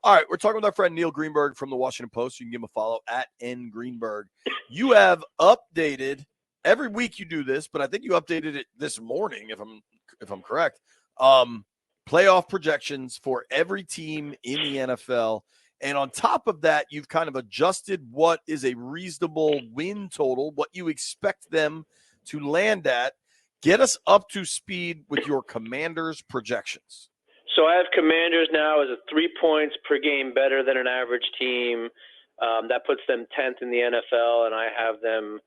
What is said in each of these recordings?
All right, we're talking with our friend Neil Greenberg from the Washington Post. You can give him a follow at @ngreenberg. You have updated every week. You do this, but I think you updated it this morning, if I'm correct. Playoff projections for every team in the NFL, and on top of that, you've kind of adjusted what is a reasonable win total, what you expect them to land at. Get us up to speed with your Commanders projections. So I have Commanders now as a 3 points per game better than an average team. That puts them 10th in the NFL, and I have them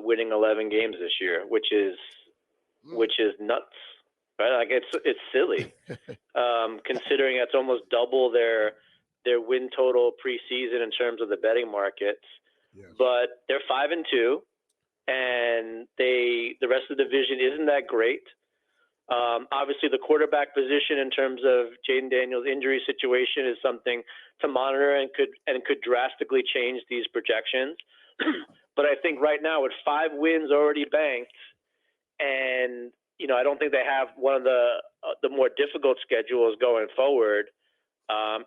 winning 11 games this year, which is nuts, right? Like it's silly, considering it's almost double their win total preseason in terms of the betting markets. Yes. But they're 5-2, and the rest of the division isn't that great. Obviously, the quarterback position in terms of Jayden Daniels' injury situation is something to monitor and could drastically change these projections. But I think right now with 5 wins already banked, and I don't think they have one of the more difficult schedules going forward.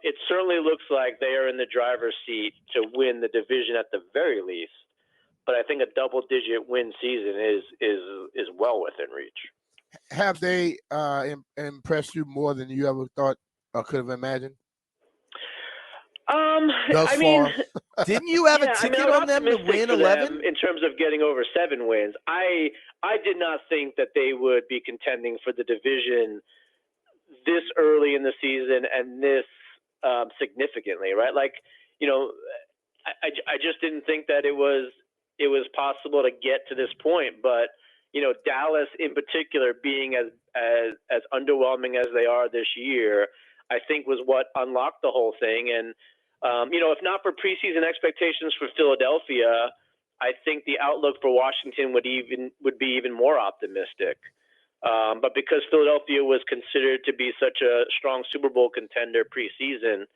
It certainly looks like they are in the driver's seat to win the division at the very least. But I think a double-digit win season is well within reach. Have they impressed you more than you ever thought or could have imagined? Thus far? Didn't you have a ticket on them to win 11? In terms of getting over 7 wins, I did not think that they would be contending for the division this early in the season and this significantly, right? Like, I just didn't think that it was possible to get to this point, but Dallas in particular being as underwhelming as they are this year, I think was what unlocked the whole thing. And, if not for preseason expectations for Philadelphia, I think the outlook for Washington would be even more optimistic. But because Philadelphia was considered to be such a strong Super Bowl contender preseason,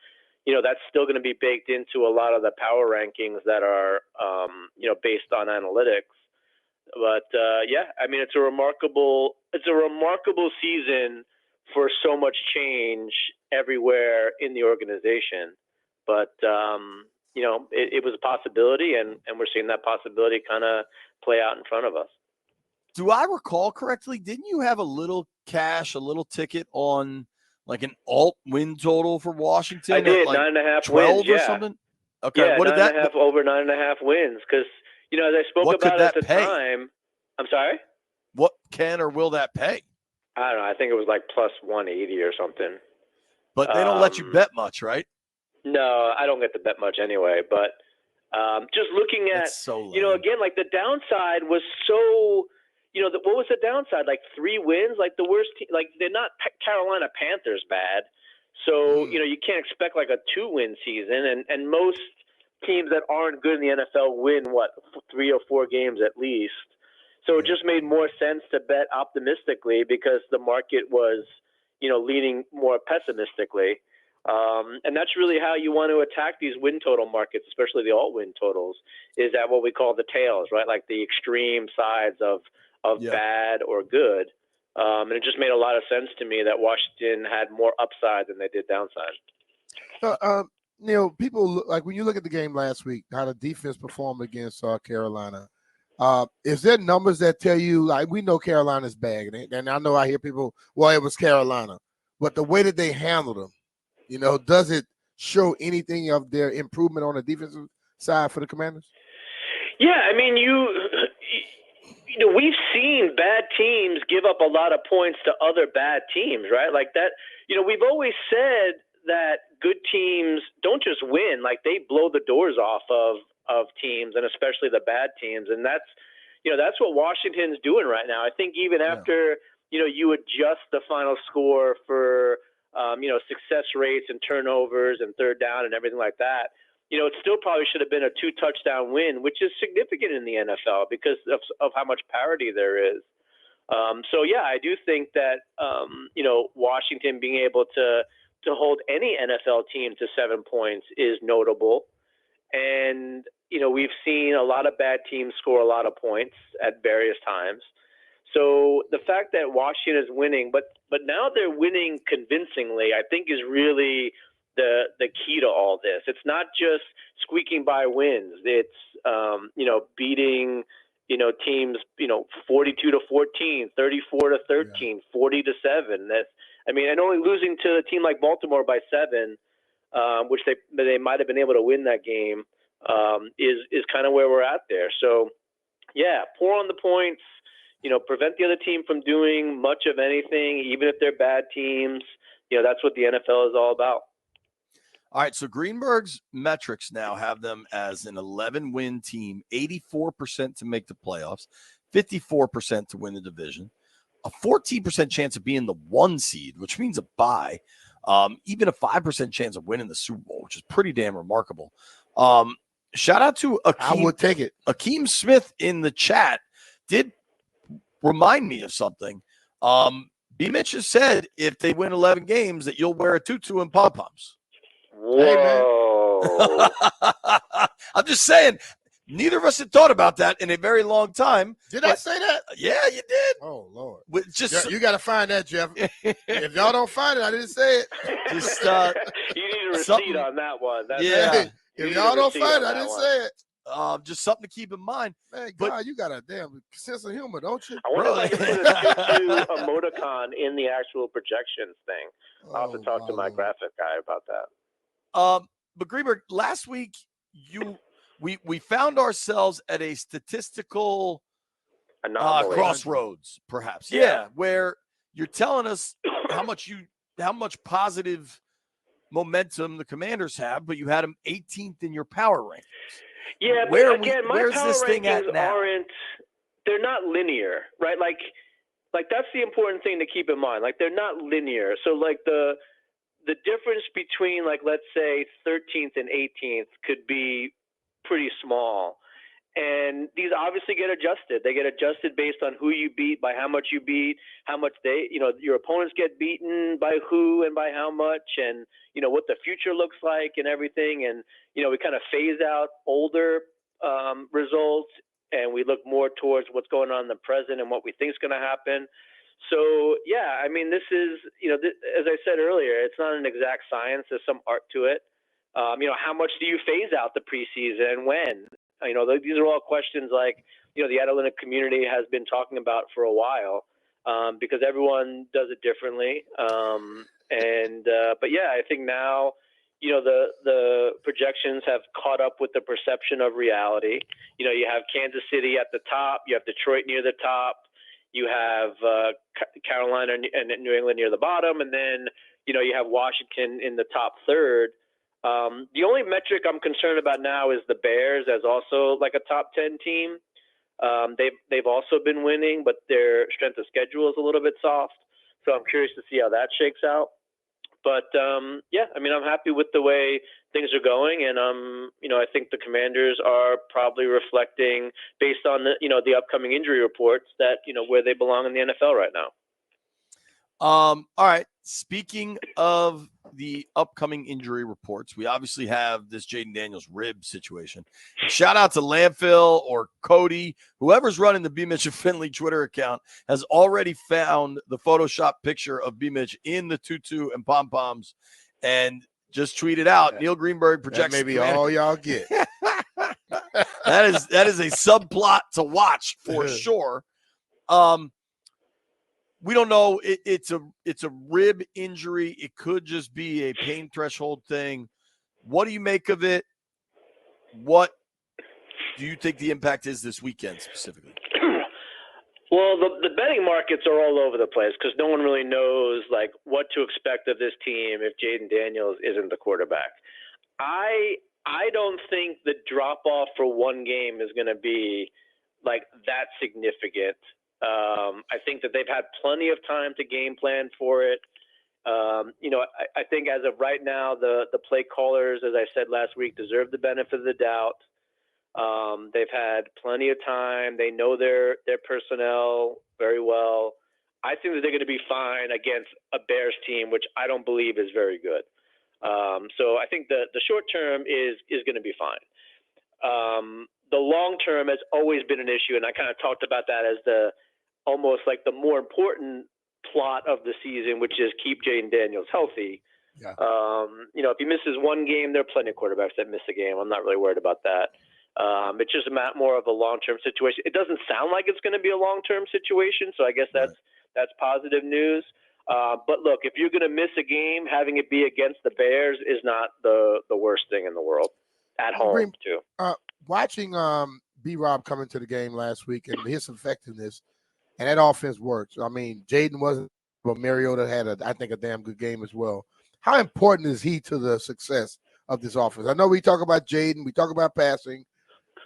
that's still going to be baked into a lot of the power rankings that are, based on analytics. But it's a remarkable season for so much change everywhere in the organization. But it was a possibility, and we're seeing that possibility kind of play out in front of us. Do I recall correctly? Didn't you have a little cash, a little ticket on like an alt win total for Washington? I did, at like 9.5 12 wins, or something. Okay, yeah, what did that? Over 9.5 wins, because as I spoke about at the time. I'm sorry? What can or will that pay? I don't know. I think it was like plus 180 or something. But they don't let you bet much, right? No, I don't get to bet much anyway. But just looking at, again, like the downside was so, what was the downside? Like 3 wins, like the worst team, like they're not Carolina Panthers bad. So, you can't expect like a 2-win season. And most teams that aren't good in the NFL win, 3 or 4 games at least. So it just made more sense to bet optimistically because the market was, leaning more pessimistically. And that's really how you want to attack these win total markets, especially the alt-win totals, is at what we call the tails, right? Like the extreme sides of bad or good. And it just made a lot of sense to me that Washington had more upside than they did downside. Neil, people like when you look at the game last week, how the defense performed against Carolina. Is there numbers that tell you, like, we know Carolina's bad, and I know I hear people, well, it was Carolina, but the way that they handled them, does it show anything of their improvement on the defensive side for the Commanders? Yeah, I mean, we've seen bad teams give up a lot of points to other bad teams, right? Like that, we've always said that good teams don't just win, like they blow the doors off of teams, and especially the bad teams. And that's what Washington's doing right now. I think even after, you adjust the final score for, success rates and turnovers and third down and everything like that, it still probably should have been a 2-touchdown win, which is significant in the NFL because of how much parity there is. I do think that, Washington being able to hold any NFL team to 7 points is notable. And, we've seen a lot of bad teams score a lot of points at various times. So the fact that Washington is winning, but now they're winning convincingly, I think is really the key to all this. It's not just squeaking by wins. It's beating teams 42-14, 34-13, 40-7. And only losing to a team like Baltimore by 7, which they might have been able to win that game, is kind of where we're at there. So yeah, pour on the points. Prevent the other team from doing much of anything, even if they're bad teams. That's what the NFL is all about. All right, so Greenberg's metrics now have them as an 11-win team, 84% to make the playoffs, 54% to win the division, a 14% chance of being the 1 seed, which means a bye, even a 5% chance of winning the Super Bowl, which is pretty damn remarkable. Shout out to Akeem. I would take it. Akeem Smith in the chat did remind me of something. BMitch has said if they win 11 games that you'll wear a tutu and pom-poms. Whoa. Hey, I'm just saying, neither of us had thought about that in a very long time. Did I say that? Yeah, you did. Oh, Lord. Just you got to find that, Jeff. If y'all don't find it, I didn't say it. Just you need a receipt on that one. If y'all don't find it, I didn't say it. Just something to keep in mind. Man, God, you got a damn sense of humor, don't you? I wonder if I can put a tutu emoticon in the actual projections thing. I'll have to talk to my graphic guy about that. But Greenberg, last week we found ourselves at a statistical crossroads, perhaps. Yeah, where you're telling us how much positive momentum the Commanders have, but you had them 18th in your power rankings. Yeah, but again, my power rankings they're not linear, right? Like that's the important thing to keep in mind. Like they're not linear. So like the difference between let's say 13th and 18th could be pretty small. And these obviously get adjusted. They get adjusted based on who you beat, by how much you beat, how much your opponents get beaten by who and by how much, and what the future looks like and everything. And we kind of phase out older results, and we look more towards what's going on in the present and what we think is going to happen. So yeah, I mean, this is as I said earlier, it's not an exact science. There's some art to it. How much do you phase out the preseason and when? These are all questions the analytic community has been talking about for a while, because everyone does it differently. But yeah, I think now, the projections have caught up with the perception of reality. You have Kansas City at the top, you have Detroit near the top, you have Carolina and New England near the bottom, and then, you have Washington in the top third. The only metric I'm concerned about now is the Bears as also a top 10 team. They've also been winning, but their strength of schedule is a little bit soft. So I'm curious to see how that shakes out. But yeah, I mean, I'm happy with the way things are going, and I think the Commanders are probably reflecting, based on the upcoming injury reports, that where they belong in the NFL right now. All right. Speaking of the upcoming injury reports, we obviously have this Jayden Daniels rib situation. Shout out to Landfill or Cody, whoever's running the BMitch Finlay Twitter account has already found the Photoshop picture of BMitch in the tutu and pom-poms and just tweeted out. Neil Greenberg projects. That may be all y'all get. that is a subplot to watch for sure. We don't know. It's a rib injury. It could just be a pain threshold thing. What do you make of it? What do you think the impact is this weekend specifically? Well, the betting markets are all over the place because no one really knows what to expect of this team if Jayden Daniels isn't the quarterback. I don't think the drop off for one game is going to be that significant. I think that they've had plenty of time to game plan for it. I think as of right now, the play callers, as I said last week, deserve the benefit of the doubt. They've had plenty of time. They know their personnel very well. I think that they're going to be fine against a Bears team, which I don't believe is very good. So I think the short term is going to be fine. The long term has always been an issue, and I kind of talked about that as almost the more important plot of the season, which is keep Jayden Daniels healthy. Yeah. If he misses one game, there are plenty of quarterbacks that miss a game. I'm not really worried about that. It's just more of a long-term situation. It doesn't sound like it's going to be a long-term situation, so I guess that's positive news. But look, if you're going to miss a game, having it be against the Bears is not the worst thing in the world. At home, too. Watching B-Rob come into the game last week and his effectiveness, and that offense works. I mean, Jayden wasn't, but Mariota had, I think, a damn good game as well. How important is he to the success of this offense? I know we talk about Jayden, we talk about passing,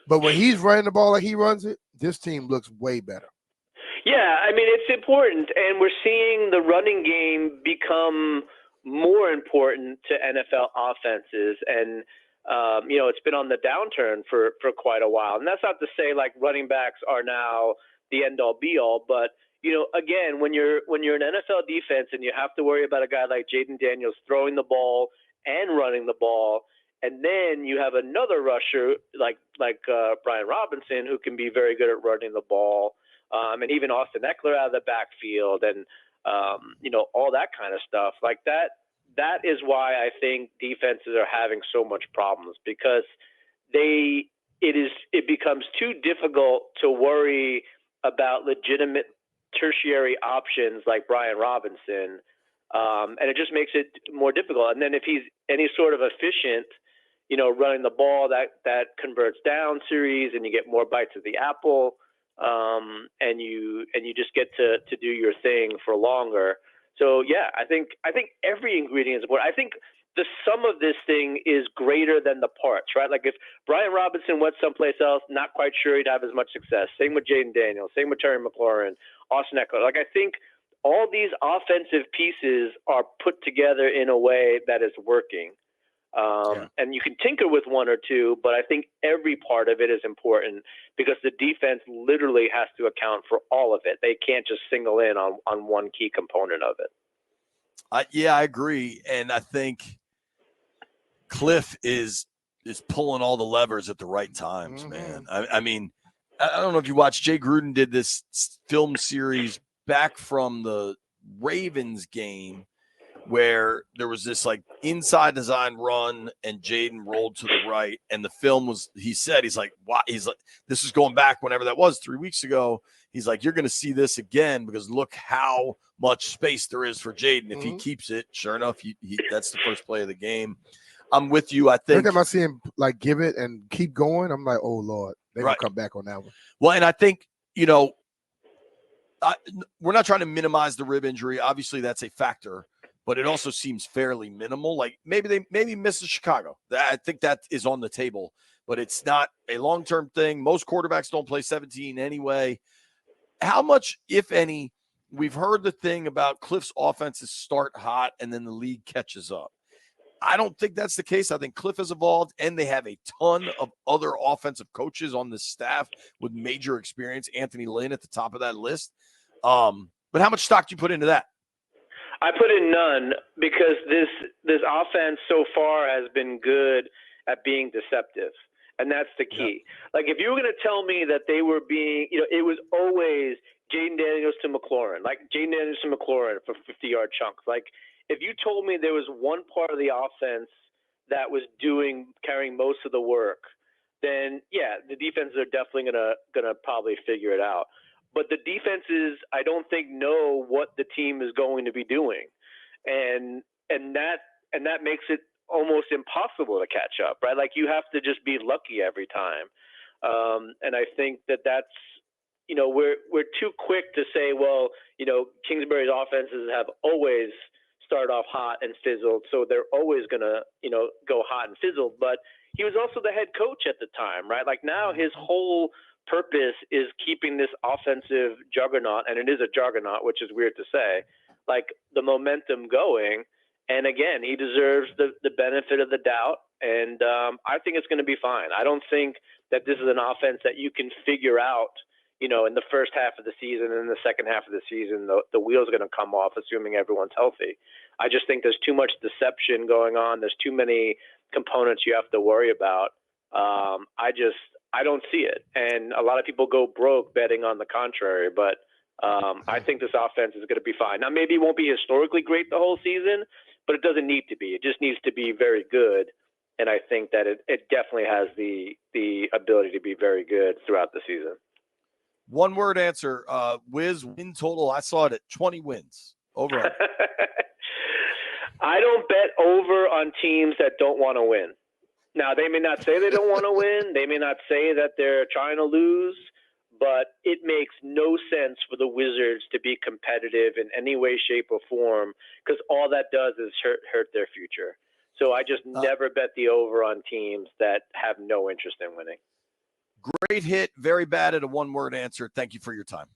but when he's running the ball like he runs it, this team looks way better. Yeah, I mean, it's important, and we're seeing the running game become more important to NFL offenses, and it's been on the downturn for quite a while. And that's not to say like running backs are now the end-all be-all, but again, when you're an NFL defense and you have to worry about a guy like Jaden Daniels throwing the ball and running the ball, and then you have another rusher like Brian Robinson who can be very good at running the ball, and even Austin Eckler out of the backfield, and all that kind of stuff like that. That is why I think defenses are having so much problems, because it becomes too difficult to worry about legitimate tertiary options like Brian Robinson, and it just makes it more difficult. And then if he's any sort of efficient, running the ball, that converts down series, and you get more bites of the apple, and you just get to do your thing for longer. So yeah, I think every ingredient is important. I think the sum of this thing is greater than the parts, right? Like if Brian Robinson went someplace else, not quite sure he'd have as much success. Same with Jayden Daniels, same with Terry McLaurin, Austin Eckler. Like I think all these offensive pieces are put together in a way that is working. And you can tinker with one or two, but I think every part of it is important because the defense literally has to account for all of it. They can't just single in on one key component of it. I agree. And I think Cliff is pulling all the levers at the right times, man. I mean, I don't know if you watched, Jay Gruden did this film series back from the Ravens game where there was this like inside design run and Jayden rolled to the right. And the film was, he's like, wow. He's like, this is going back whenever that was 3 weeks ago. He's like, you're going to see this again because look how much space there is for Jayden. If he keeps it, sure enough, that's the first play of the game. I'm with you. I think every time I see him like give it and keep going, I'm like, oh Lord, they're going to come back on that one. Well, and I think, we're not trying to minimize the rib injury. Obviously that's a factor, but it also seems fairly minimal. Like maybe misses Chicago. I think that is on the table, but it's not a long-term thing. Most quarterbacks don't play 17 anyway. How much, if any, we've heard the thing about Cliff's offenses start hot and then the league catches up. I don't think that's the case. I think Cliff has evolved, and they have a ton of other offensive coaches on this staff with major experience. Anthony Lynn at the top of that list. But how much stock do you put into that? I put in none because this offense so far has been good at being deceptive, and that's the key. Yeah. Like if you were going to tell me that they were being, it was always Jayden Daniels to McLaurin, like Jayden Daniels to McLaurin for 50-yard chunks. Like if you told me there was one part of the offense that was carrying most of the work, then yeah, the defenses are definitely gonna probably figure it out. But the defenses, I don't think, know what the team is going to be doing, and that makes it almost impossible to catch up, right? Like you have to just be lucky every time, and I think that's we're too quick to say, well, Kingsbury's offenses have always start off hot and fizzled, so they're always gonna go hot and fizzled. But he was also the head coach at the time, right? Like now his whole purpose is keeping this offensive juggernaut, and it is a juggernaut, which is weird to say, like the momentum going. And again, he deserves the benefit of the doubt, and I think it's going to be fine. I don't think that this is an offense that you can figure out, in the first half of the season and in the second half of the season, the wheels are going to come off, assuming everyone's healthy. I just think there's too much deception going on. There's too many components you have to worry about. I don't see it. And a lot of people go broke betting on the contrary, but I think this offense is going to be fine. Now, maybe it won't be historically great the whole season, but it doesn't need to be. It just needs to be very good. And I think that it definitely has the ability to be very good throughout the season. One word answer, Wiz win total. I saw it at 20 wins. Over. I don't bet over on teams that don't want to win. Now, they may not say they don't want to win. They may not say that they're trying to lose, but it makes no sense for the Wizards to be competitive in any way, shape, or form, because all that does is hurt their future. So I just never bet the over on teams that have no interest in winning. Great hit. Very bad at a one-word answer. Thank you for your time.